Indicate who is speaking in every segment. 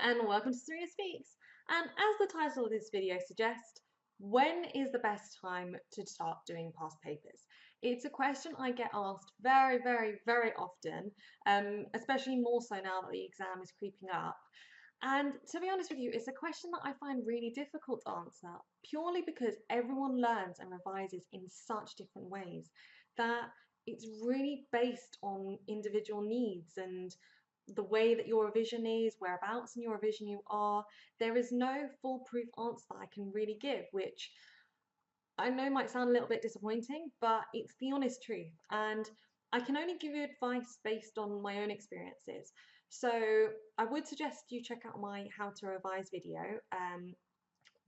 Speaker 1: and welcome to SureenaSpeaks. And as the title of this video suggests, when is the best time to start doing past papers? It's a question I get asked very, very, very often, especially more so now that the exam is creeping up. And to be honest with you, it's a question that I find really difficult to answer, purely because everyone learns and revises in such different ways that it's really based on individual needs and the way that your revision is, whereabouts in your revision you are. There is no foolproof answer that I can really give, which I know might sound a little bit disappointing, but it's the honest truth. And I can only give you advice based on my own experiences. So I would suggest you check out my how to revise video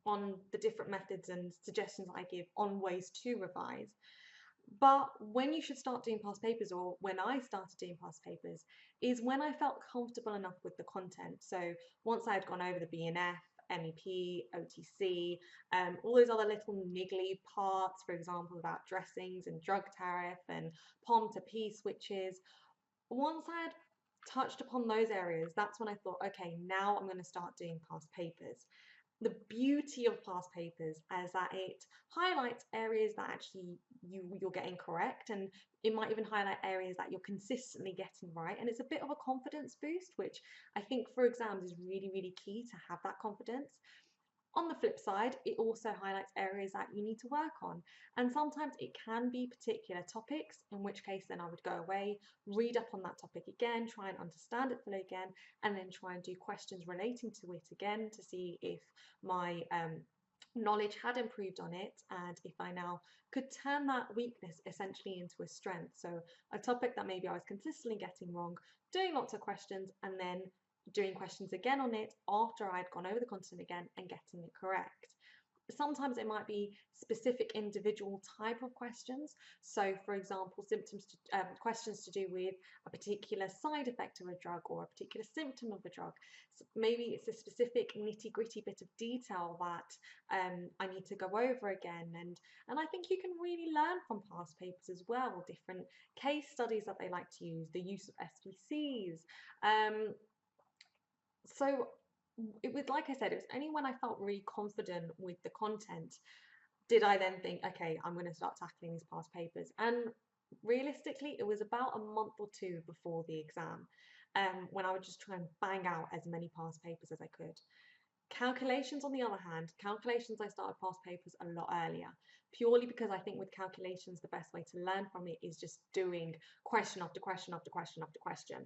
Speaker 1: on the different methods and suggestions I give on ways to revise. But when you should start doing past papers, or when I started doing past papers, is when I felt comfortable enough with the content. So once I had gone over the BNF, MEP, OTC, all those other little niggly parts, for example, about dressings and drug tariff and POM to P switches, once I had touched upon those areas, that's when I thought, okay, now I'm going to start doing past papers. The beauty of past papers is that it highlights areas that actually you're getting correct, and it might even highlight areas that you're consistently getting right, and it's a bit of a confidence boost, which I think for exams is really, really key to have that confidence. On the flip side, it also highlights areas that you need to work on, and sometimes it can be particular topics, in which case then I would go away, read up on that topic again, try and understand it fully again, and then try and do questions relating to it again to see if my knowledge had improved on it, and if I now could turn that weakness essentially into a strength. So a topic that maybe I was consistently getting wrong, doing lots of questions, and then doing questions again on it after I'd gone over the content again and getting it correct. Sometimes it might be specific individual type of questions. So for example, questions to do with a particular side effect of a drug or a particular symptom of a drug. So maybe it's a specific nitty-gritty bit of detail that I need to go over again. And I think you can really learn from past papers as well, different case studies that they like to use, the use of SVCs. So it was, like I said, it was only when I felt really confident with the content did I then think, okay, I'm going to start tackling these past papers. And realistically, it was about a month or two before the exam, when I would just try and bang out as many past papers as I could. Calculations, on the other hand, calculations I started past papers a lot earlier, purely because I think with calculations, the best way to learn from it is just doing question after question after question after question.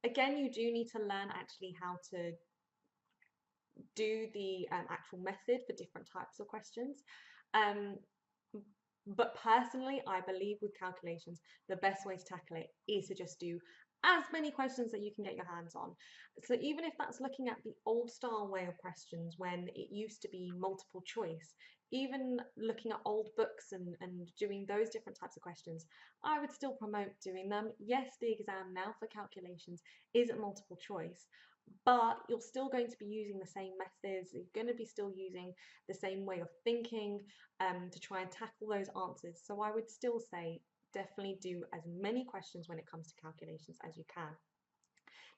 Speaker 1: Again, you do need to learn actually how to do the actual method for different types of questions. But personally, I believe with calculations, the best way to tackle it is to just do as many questions that you can get your hands on. So even if that's looking at the old style way of questions when it used to be multiple choice, even looking at old books and doing those different types of questions, I would still promote doing them. Yes, the exam now for calculations isn't multiple choice, but you're still going to be using the same methods, you're going to be still using the same way of thinking to try and tackle those answers. So I would still say definitely do as many questions when it comes to calculations as you can.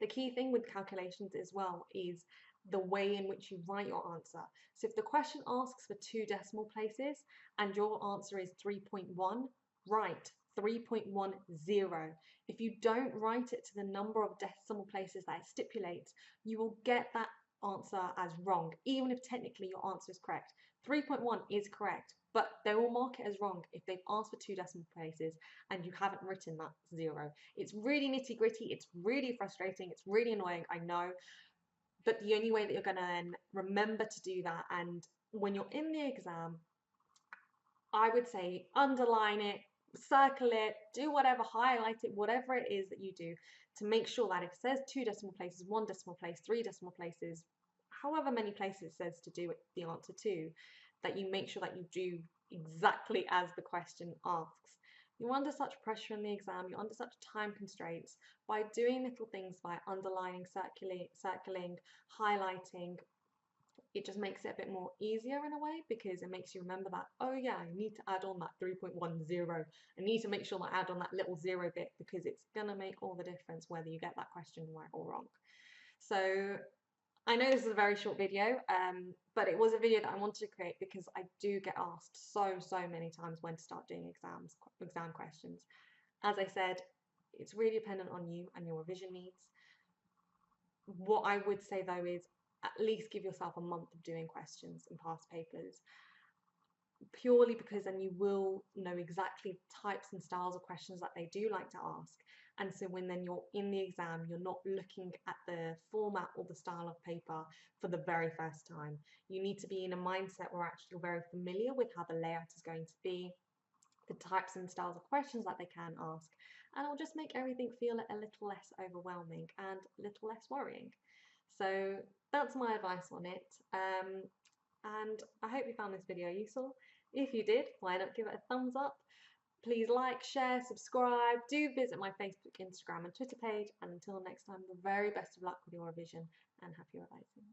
Speaker 1: The key thing with calculations as well is the way in which you write your answer. So if the question asks for 2 decimal places and your answer is 3.1, write 3.10. If you don't write it to the number of decimal places that it stipulates, you will get that answer as wrong, even if technically your answer is correct. 3.1 is correct, but they will mark it as wrong if they've asked for 2 decimal places and you haven't written that 0. It's really nitty gritty, it's really frustrating, it's really annoying, I know, but the only way that you're going to then remember to do that, and when you're in the exam, I would say underline it, circle it, do whatever, highlight it, whatever it is that you do to make sure that if it says 2 decimal places, 1 decimal place, 3 decimal places, however many places it says to do it, the answer to, that you make sure that you do exactly as the question asks. You're under such pressure in the exam, you're under such time constraints. By doing little things, by underlining, circling, highlighting, it just makes it a bit more easier in a way, because it makes you remember that, oh yeah, I need to add on that 3.10. I need to make sure that I add on that little 0 bit, because it's going to make all the difference whether you get that question right or wrong. So I know this is a very short video, but it was a video that I wanted to create because I do get asked so many times when to start doing exam questions. As I said, it's really dependent on you and your revision needs. What I would say though is at least give yourself a month of doing questions and past papers, purely because then you will know exactly types and styles of questions that they do like to ask. And so when then you're in the exam, you're not looking at the format or the style of paper for the very first time. You need to be in a mindset where actually you're very familiar with how the layout is going to be, the types and styles of questions that they can ask, and it'll just make everything feel a little less overwhelming and a little less worrying. So that's my advice on it. And I hope you found this video useful. If you did, why not give it a thumbs up? Please like, share, subscribe. Do visit my Facebook, Instagram, and Twitter page. And until next time, the very best of luck with your revision and happy revising.